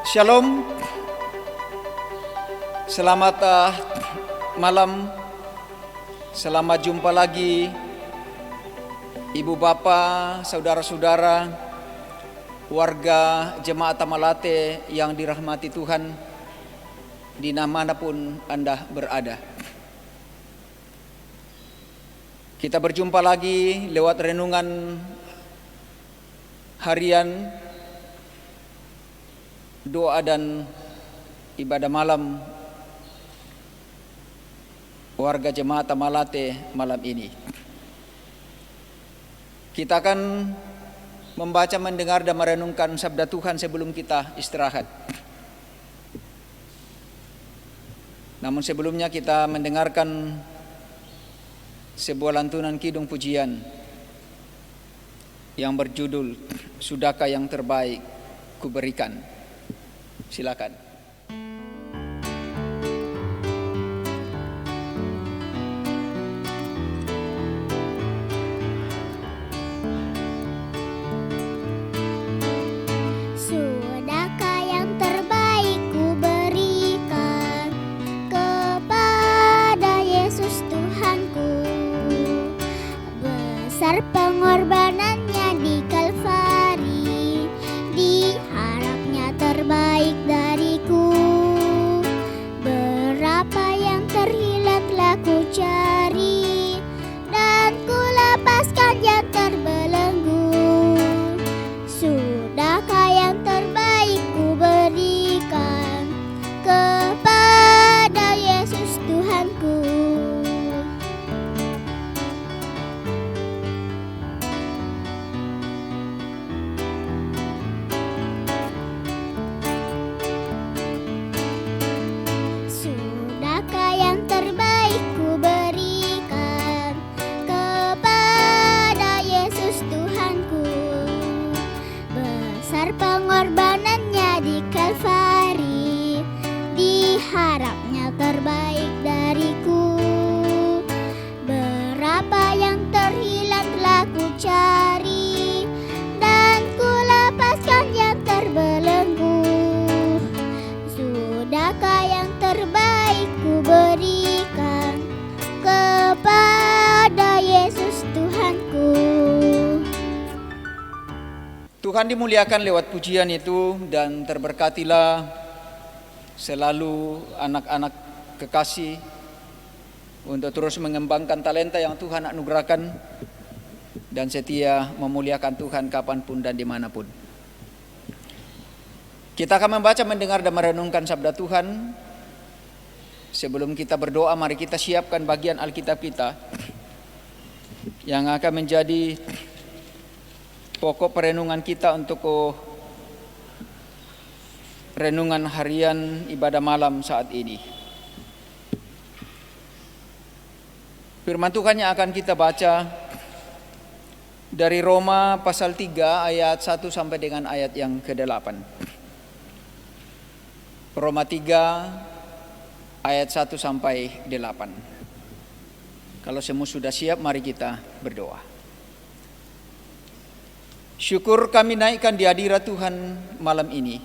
Shalom, selamat malam, selamat jumpa lagi Ibu Bapak, saudara-saudara, warga Jemaat Tamalate yang dirahmati Tuhan dimanapun Anda berada. Kita berjumpa lagi lewat renungan harian, doa dan ibadah malam warga Jemaat Tamalate malam ini. Kita akan membaca, mendengar dan merenungkan sabda Tuhan sebelum kita istirahat. Namun sebelumnya kita mendengarkan sebuah lantunan kidung pujian yang berjudul Sudahkah yang terbaik kuberikan. Silakan. Sudahkah yang terbaik kuberikan kepada Yesus Tuhanku? Besar pengorbanannya di Kalvari, diharapnya terbaik dariku. Berapa yang terhilang telah ku cari, dan ku lepaskan yang terbelenggu. Sudahkah yang terbaik ku berikan kepada Yesus Tuhanku? Sudahkah yang terbaik ku berikan kepada Yesus Tuhanku? Besar pengorbanannya di Kalvari, diharapnya terbaik dariku. Berapa yang terhilang telah ku cari, dan ku lepaskan yang terbelenggu. Sudahkah yang terbaik ku berikan kepada Yesus Tuhanku? Tuhan dimuliakan lewat pujian itu, dan terberkatilah selalu anak-anak kekasih untuk terus mengembangkan talenta yang Tuhan anugerahkan dan setia memuliakan Tuhan kapanpun dan dimanapun. Kita akan membaca, mendengar dan merenungkan sabda Tuhan. Sebelum kita berdoa, mari kita siapkan bagian Alkitab kita yang akan menjadi pokok perenungan kita untuk renungan harian ibadah malam saat ini. Firman Tuhan yang akan kita baca dari Roma pasal 3 ayat 1 sampai dengan ayat yang ke-8. Roma 3 ayat 1 sampai 8. Kalau semua sudah siap, mari kita berdoa. Syukur kami naikkan di hadirat Tuhan malam ini,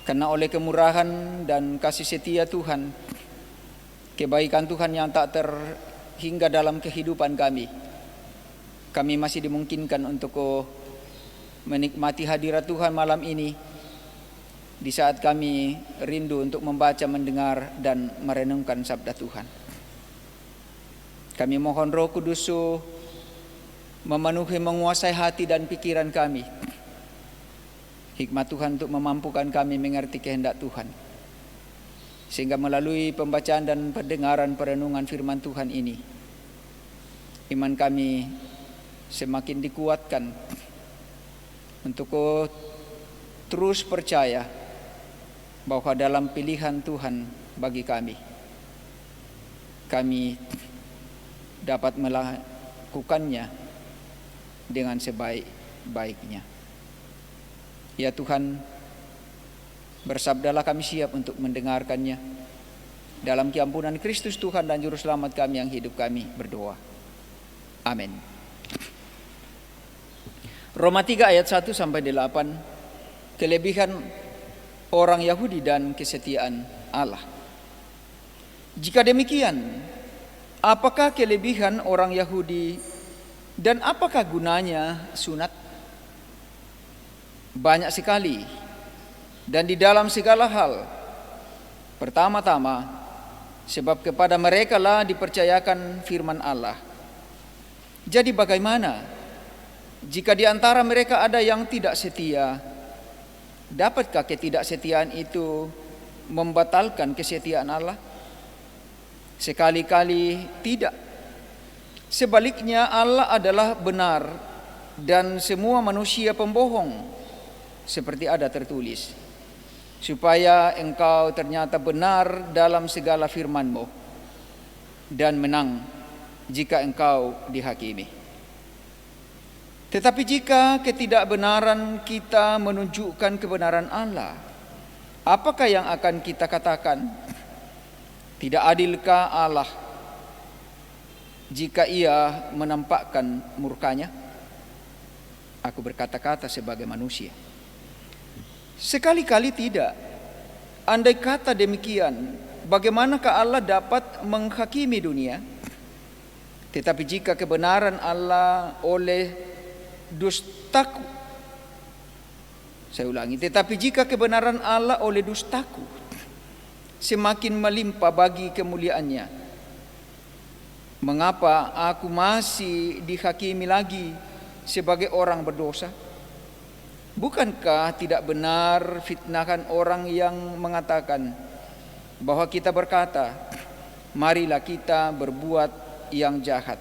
karena oleh kemurahan dan kasih setia Tuhan, kebaikan Tuhan yang tak terhingga dalam kehidupan kami masih dimungkinkan untuk menikmati hadirat Tuhan malam ini, di saat kami rindu untuk membaca, mendengar, dan merenungkan sabda Tuhan. Kami mohon Roh Kudus memenuhi, menguasai hati dan pikiran kami. Hikmat Tuhan untuk memampukan kami mengerti kehendak Tuhan, sehingga melalui pembacaan dan pendengaran perenungan firman Tuhan ini, iman kami semakin dikuatkan untuk terus percaya bahwa dalam pilihan Tuhan bagi kami dapat melakukannya dengan sebaik-baiknya. Ya Tuhan, bersabdalah, kami siap untuk mendengarkannya. Dalam keampunan Kristus Tuhan dan Juru Selamat kami yang hidup, kami berdoa. Amin. Roma 3 ayat 1 sampai 8. Kelebihan orang Yahudi dan kesetiaan Allah. Jika demikian, apakah kelebihan orang Yahudi dan apakah gunanya sunat? Banyak sekali, dan di dalam segala hal. Pertama-tama, sebab kepada mereka lah dipercayakan firman Allah. Jadi bagaimana jika di antara mereka ada yang tidak setia? Dapatkah ketidaksetiaan itu membatalkan kesetiaan Allah? Sekali-kali tidak. Sebaliknya, Allah adalah benar dan semua manusia pembohong, seperti ada tertulis, supaya engkau ternyata benar dalam segala firman-Mu dan menang jika engkau dihakimi. Tetapi jika ketidakbenaran kita menunjukkan kebenaran Allah, apakah yang akan kita katakan? Tidak adilkah Allah jika Ia menampakkan murkanya? Aku berkata-kata sebagai manusia. Sekali-kali tidak. Andai kata demikian, bagaimanakah Allah dapat menghakimi dunia? Tetapi jika kebenaran Allah oleh dustaku, saya ulangi, tetapi jika kebenaran Allah oleh dustaku semakin melimpah bagi kemuliaannya, mengapa aku masih dihakimi lagi sebagai orang berdosa? Bukankah tidak benar fitnahkan orang yang mengatakan bahwa kita berkata, marilah kita berbuat yang jahat,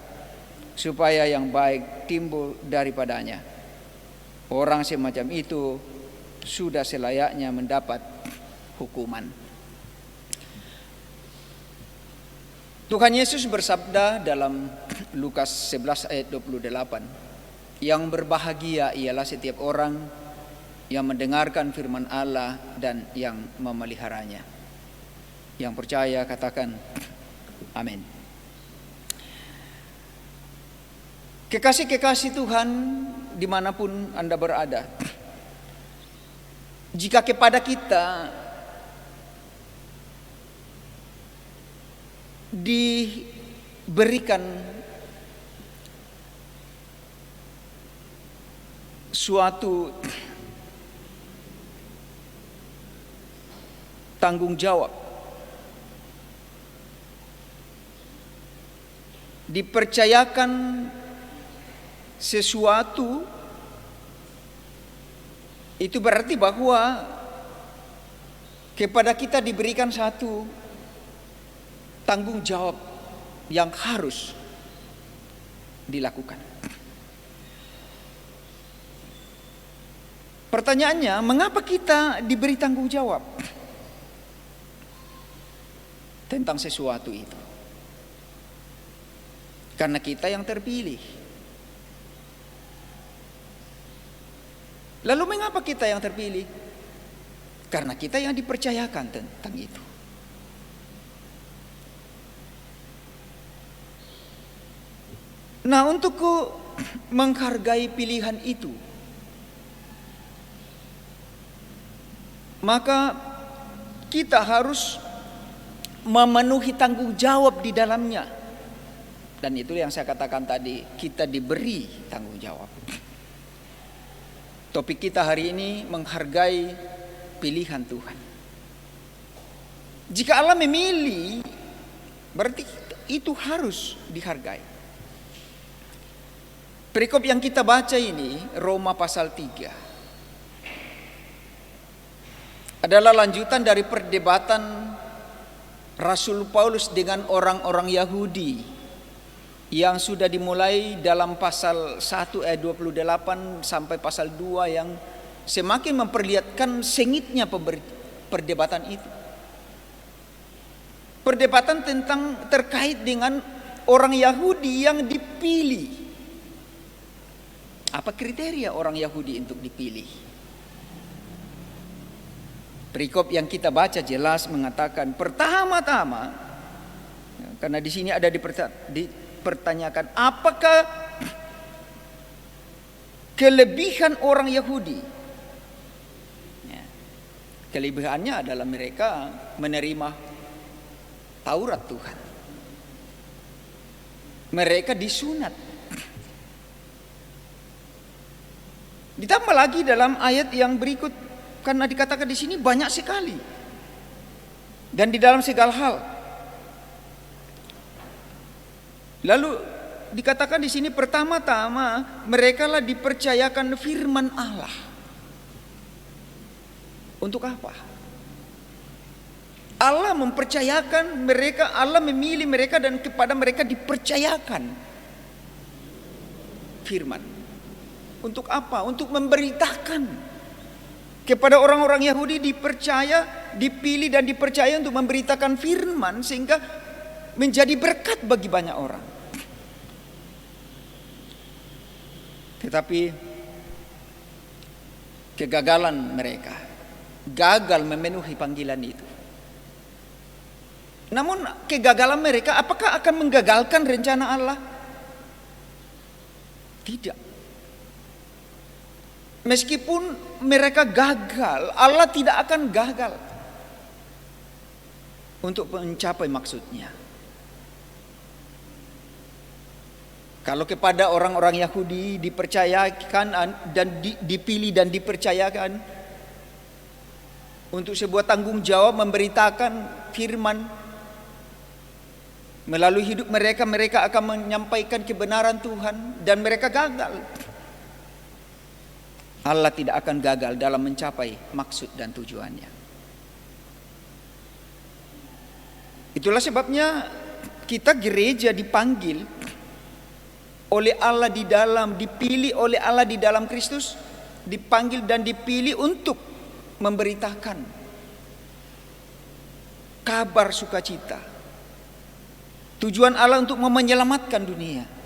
supaya yang baik timbul daripadanya. Orang semacam itu sudah selayaknya mendapat hukuman. Tuhan Yesus bersabda dalam Lukas 11 ayat 28, yang berbahagia ialah setiap orang yang mendengarkan firman Allah dan yang memeliharanya. Yang percaya katakan amin. Kekasih-kekasih Tuhan dimanapun Anda berada, jika kepada kita diberikan suatu tanggung jawab, dipercayakan sesuatu, itu berarti bahwa kepada kita diberikan satu tanggung jawab yang harus dilakukan. Pertanyaannya, mengapa kita diberi tanggung jawab tentang sesuatu itu? Karena kita yang terpilih. Lalu mengapa kita yang terpilih? Karena kita yang dipercayakan tentang itu. Nah, untuk menghargai pilihan itu, maka kita harus memenuhi tanggung jawab di dalamnya. Dan itu yang saya katakan tadi, kita diberi tanggung jawab. Topik kita hari ini menghargai pilihan Tuhan. Jika Allah memilih, berarti itu harus dihargai. Perikop yang kita baca ini, Roma pasal 3, adalah lanjutan dari perdebatan Rasul Paulus dengan orang-orang Yahudi yang sudah dimulai dalam pasal 1 ayat 28 sampai pasal 2 yang semakin memperlihatkan sengitnya perdebatan itu. Perdebatan terkait dengan orang Yahudi yang dipilih. Apa kriteria orang Yahudi untuk dipilih? Perikop yang kita baca jelas mengatakan, pertama-tama, karena di sini ada dipertanyakan, apakah kelebihan orang Yahudi Kelebihannya adalah mereka menerima Taurat Tuhan. Mereka disunat. Ditambah lagi dalam ayat yang berikut, karena dikatakan di sini banyak sekali dan di dalam segala hal. Lalu dikatakan di sini pertama-tama mereka lah dipercayakan firman Allah. Untuk apa? Allah mempercayakan mereka, Allah memilih mereka dan kepada mereka dipercayakan firman. Untuk apa? Untuk memberitakan kepada orang-orang Yahudi, dipilih dan dipercaya untuk memberitakan firman sehingga menjadi berkat bagi banyak orang. Tetapi kegagalan mereka, gagal memenuhi panggilan itu. Namun kegagalan mereka apakah akan menggagalkan rencana Allah? Tidak. Meskipun mereka gagal, Allah tidak akan gagal untuk mencapai maksudnya. Kalau kepada orang-orang Yahudi dipercayakan dan dipilih dan dipercayakan untuk sebuah tanggung jawab memberitakan firman, melalui hidup mereka, mereka akan menyampaikan kebenaran Tuhan dan mereka gagal. Allah tidak akan gagal dalam mencapai maksud dan tujuannya. Itulah sebabnya kita gereja dipanggil oleh Allah di dalam, dipilih oleh Allah di dalam Kristus, dipanggil dan dipilih untuk memberitakan kabar sukacita. Tujuan Allah untuk menyelamatkan dunia.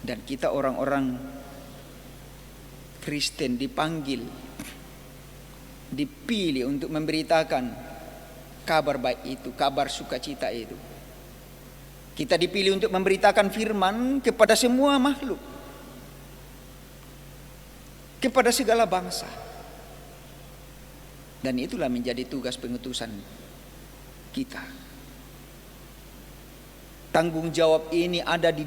Dan kita orang-orang Kristen dipanggil, dipilih untuk memberitakan kabar baik itu, kabar sukacita itu. Kita dipilih untuk memberitakan firman kepada semua makhluk, kepada segala bangsa. Dan itulah menjadi tugas pengutusan kita. Tanggung jawab ini ada di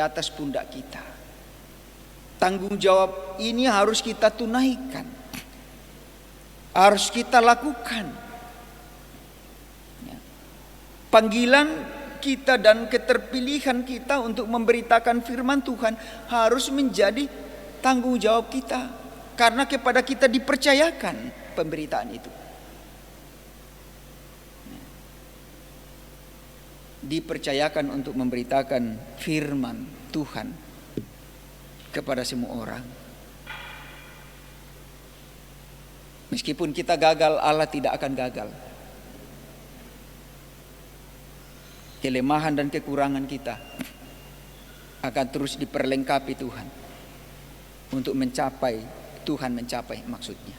atas pundak kita. Tanggung jawab ini harus kita tunaikan, harus kita lakukan. Panggilan kita dan keterpilihan kita untuk memberitakan firman Tuhan harus menjadi tanggung jawab kita, karena kepada kita dipercayakan pemberitaan itu. Dipercayakan untuk memberitakan firman Tuhan kepada semua orang. Meskipun kita gagal, Allah tidak akan gagal. Kelemahan dan kekurangan kita akan terus diperlengkapi Tuhan untuk Tuhan mencapai maksudnya.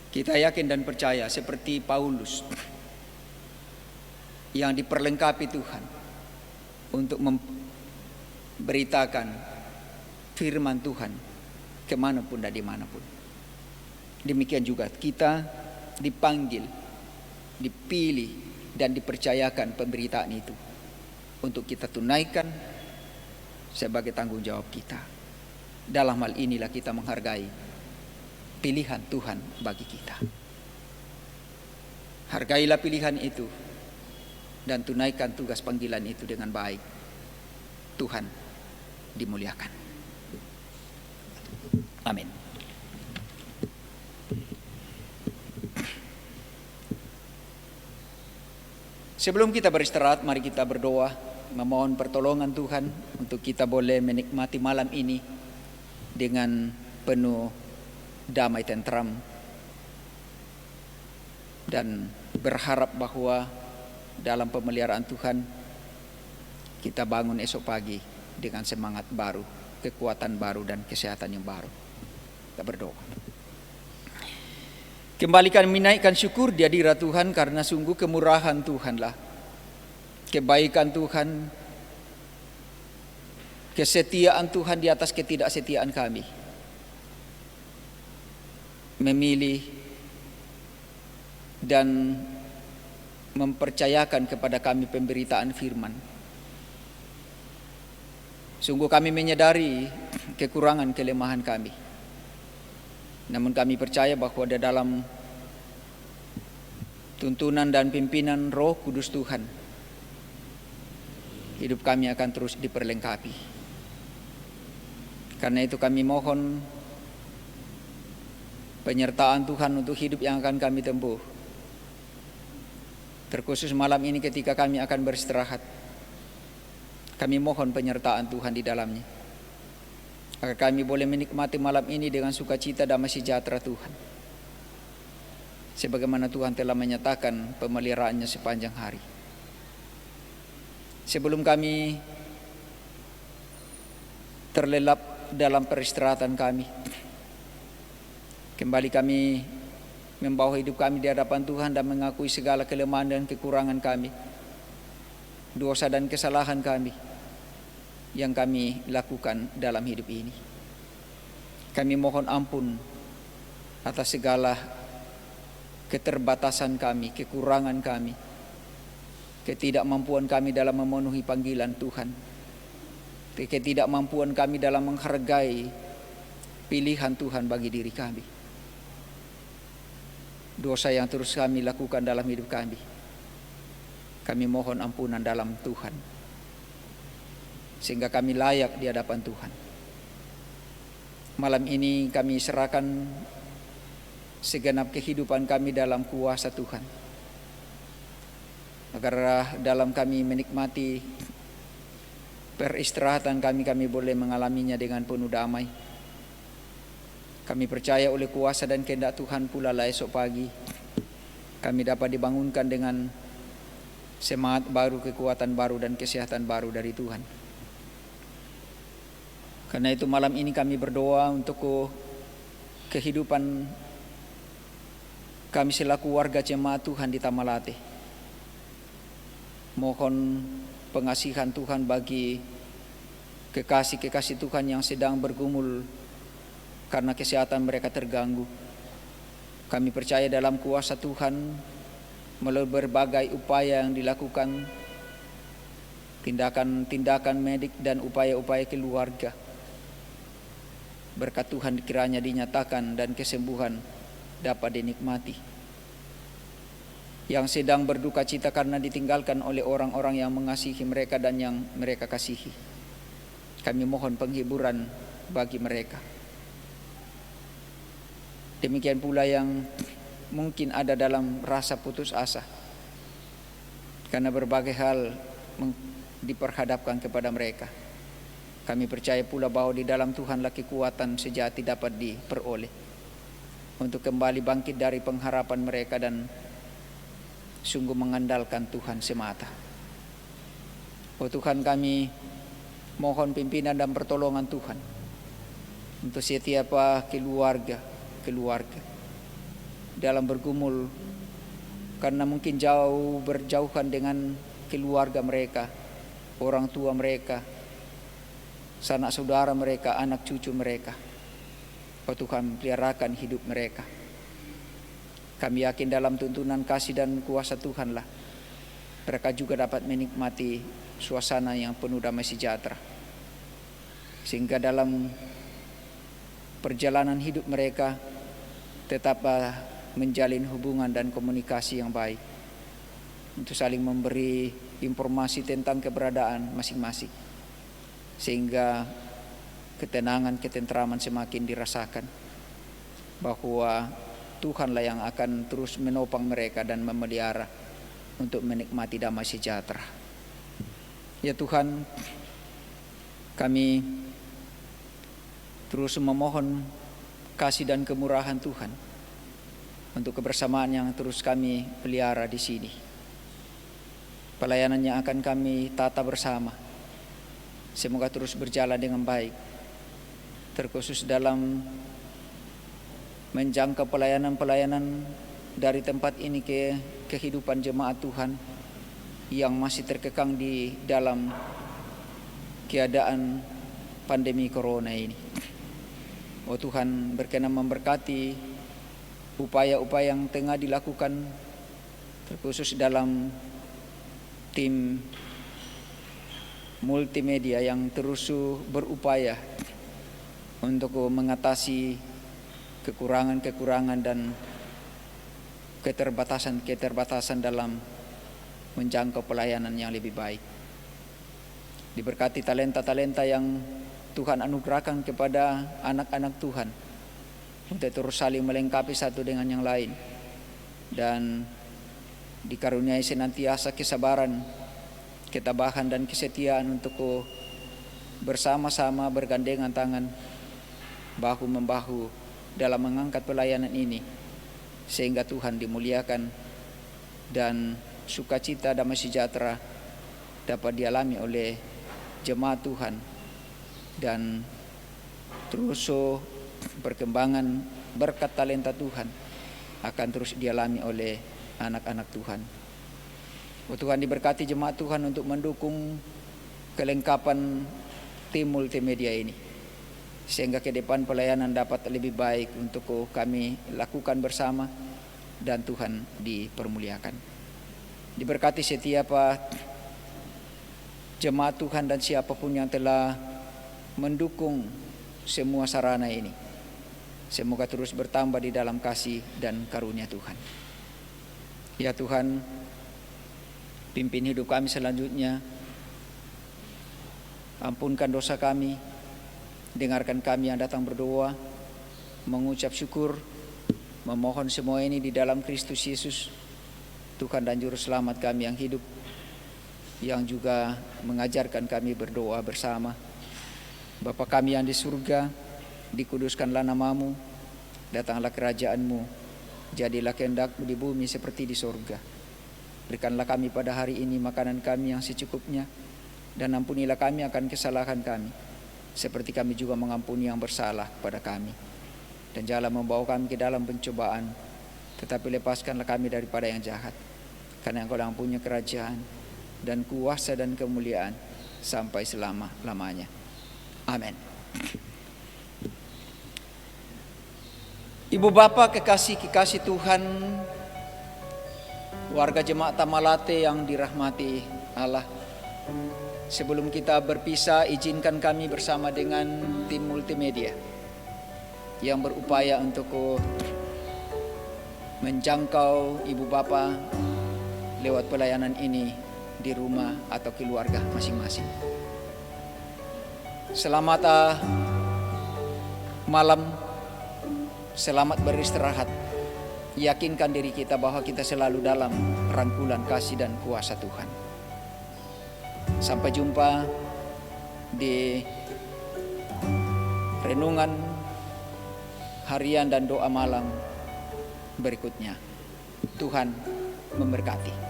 Kita yakin dan percaya seperti Paulus yang diperlengkapi Tuhan untuk memberitakan firman Tuhan kemanapun dan dimanapun. Demikian juga kita dipanggil, dipilih dan dipercayakan pemberitaan itu untuk kita tunaikan sebagai tanggung jawab kita. Dalam hal inilah kita menghargai pilihan Tuhan bagi kita. Hargailah pilihan itu dan tunaikan tugas panggilan itu dengan baik. Tuhan dimuliakan. Amin. Sebelum kita beristirahat, mari kita berdoa, memohon pertolongan Tuhan untuk kita boleh menikmati malam ini dengan penuh damai tentram dan berharap bahwa dalam pemeliharaan Tuhan kita bangun esok pagi dengan semangat baru, kekuatan baru dan kesehatan yang baru. Kita berdoa. Kembali kami menaikkan syukur di hadirat Tuhan karena sungguh kemurahan Tuhanlah, kebaikan Tuhan kesetiaan Tuhan di atas ketidaksetiaan kami, memilih dan mempercayakan kepada kami pemberitaan firman. Sungguh kami menyadari kekurangan kelemahan kami, namun kami percaya bahwa di dalam tuntunan dan pimpinan Roh Kudus Tuhan, hidup kami akan terus diperlengkapi. Karena itu kami mohon penyertaan Tuhan untuk hidup yang akan kami tempuh. Terkhusus malam ini ketika kami akan beristirahat, kami mohon penyertaan Tuhan di dalamnya, agar kami boleh menikmati malam ini dengan sukacita damai sejahtera Tuhan, sebagaimana Tuhan telah menyatakan pemeliharaannya sepanjang hari. Sebelum kami terlelap dalam peristirahatan kami, kembali kami membawa hidup kami di hadapan Tuhan dan mengakui segala kelemahan dan kekurangan kami, dosa dan kesalahan kami yang kami lakukan dalam hidup ini. Kami mohon ampun atas segala keterbatasan kami, kekurangan kami, ketidakmampuan kami dalam memenuhi panggilan Tuhan, ketidakmampuan kami dalam menghargai pilihan Tuhan bagi diri kami, dosa yang terus kami lakukan dalam hidup kami. Kami mohon ampunan dalam Tuhan, sehingga kami layak di hadapan Tuhan. Malam ini kami serahkan segenap kehidupan kami dalam kuasa Tuhan, agar dalam kami menikmati peristirahatan kami boleh mengalaminya dengan penuh damai. Kami percaya oleh kuasa dan kehendak Tuhan pula lah esok pagi kami dapat dibangunkan dengan semangat baru, kekuatan baru, dan kesehatan baru dari Tuhan. Karena itu malam ini kami berdoa untuk kehidupan kami selaku warga jemaat Tuhan di Tamalate. Mohon pengasihan Tuhan bagi kekasih-kekasih Tuhan yang sedang bergumul karena kesehatan mereka terganggu. Kami percaya dalam kuasa Tuhan, melalui berbagai upaya yang dilakukan, tindakan-tindakan medik dan upaya-upaya keluarga, berkat Tuhan kiranya dinyatakan dan kesembuhan dapat dinikmati. Yang sedang berduka cita karena ditinggalkan oleh orang-orang yang mengasihi mereka dan yang mereka kasihi, kami mohon penghiburan bagi mereka. Demikian pula yang mungkin ada dalam rasa putus asa karena berbagai hal diperhadapkan kepada mereka. Kami percaya pula bahwa di dalam Tuhanlah kekuatan sejati dapat diperoleh untuk kembali bangkit dari pengharapan mereka dan sungguh mengandalkan Tuhan semata. Oh Tuhan, kami mohon pimpinan dan pertolongan Tuhan untuk setiap keluarga dalam bergumul karena mungkin berjauhan dengan keluarga mereka, orang tua mereka, sanak saudara mereka, anak cucu mereka. Oh Tuhan, peliharakan hidup mereka. Kami yakin dalam tuntunan kasih dan kuasa Tuhanlah mereka juga dapat menikmati suasana yang penuh damai sejahtera, sehingga dalam perjalanan hidup mereka tetap menjalin hubungan dan komunikasi yang baik untuk saling memberi informasi tentang keberadaan masing-masing, sehingga ketenangan, ketentraman semakin dirasakan bahwa Tuhanlah yang akan terus menopang mereka dan memelihara untuk menikmati damai sejahtera. Ya Tuhan, kami terus memohon kasih dan kemurahan Tuhan untuk kebersamaan yang terus kami pelihara di sini. Pelayanan yang akan kami tata bersama semoga terus berjalan dengan baik, terkhusus dalam menjangkau pelayanan-pelayanan dari tempat ini ke kehidupan jemaat Tuhan yang masih terkekang di dalam keadaan pandemi corona ini. Oh Tuhan, berkenan memberkati upaya-upaya yang tengah dilakukan, terkhusus dalam tim multimedia yang terus berupaya untuk mengatasi kekurangan-kekurangan dan keterbatasan dalam menjangkau pelayanan yang lebih baik. Diberkati talenta-talenta yang Tuhan anugerahkan kepada anak-anak Tuhan untuk terus saling melengkapi satu dengan yang lain, dan dikaruniai senantiasa kesabaran, ketabahan dan kesetiaan untuk bersama-sama bergandengan tangan, bahu membahu dalam mengangkat pelayanan ini, sehingga Tuhan dimuliakan dan sukacita damai sejahtera dapat dialami oleh jemaat Tuhan, dan terus perkembangan berkat talenta Tuhan akan terus dialami oleh anak-anak Tuhan. Oh Tuhan, diberkati jemaat Tuhan untuk mendukung kelengkapan tim multimedia ini, sehingga ke depan pelayanan dapat lebih baik untuk kami lakukan bersama dan Tuhan dipermuliakan. Diberkati setiap jemaat Tuhan dan siapapun yang telah mendukung semua sarana ini. Semoga terus bertambah di dalam kasih dan karunia Tuhan. Ya Tuhan, pimpin hidup kami selanjutnya. Ampunkan dosa kami. Dengarkan kami yang datang berdoa, mengucap syukur, memohon semua ini di dalam Kristus Yesus, Tuhan dan Juru Selamat kami yang hidup, yang juga mengajarkan kami berdoa bersama. Bapa kami yang di surga, dikuduskanlah namamu, datanglah kerajaan-Mu, jadilah kehendak-Mu di bumi seperti di surga. Berikanlah kami pada hari ini makanan kami yang secukupnya, dan ampunilah kami akan kesalahan kami, seperti kami juga mengampuni yang bersalah pada kami. Dan janganlah membawa kami ke dalam pencobaan, tetapi lepaskanlah kami daripada yang jahat. Karena Engkau yang punya kerajaan dan kuasa dan kemuliaan sampai selama-lamanya. Amin. Ibu Bapa kekasih-kekasih Tuhan, warga jemaat Tamalate yang dirahmati Allah, sebelum kita berpisah, izinkan kami bersama dengan tim multimedia yang berupaya untuk menjangkau Ibu Bapa lewat pelayanan ini di rumah atau keluarga masing-masing. Selamat malam, selamat beristirahat. Yakinkan diri kita bahwa kita selalu dalam rangkulan kasih dan kuasa Tuhan. Sampai jumpa di renungan harian dan doa malam berikutnya. Tuhan memberkati.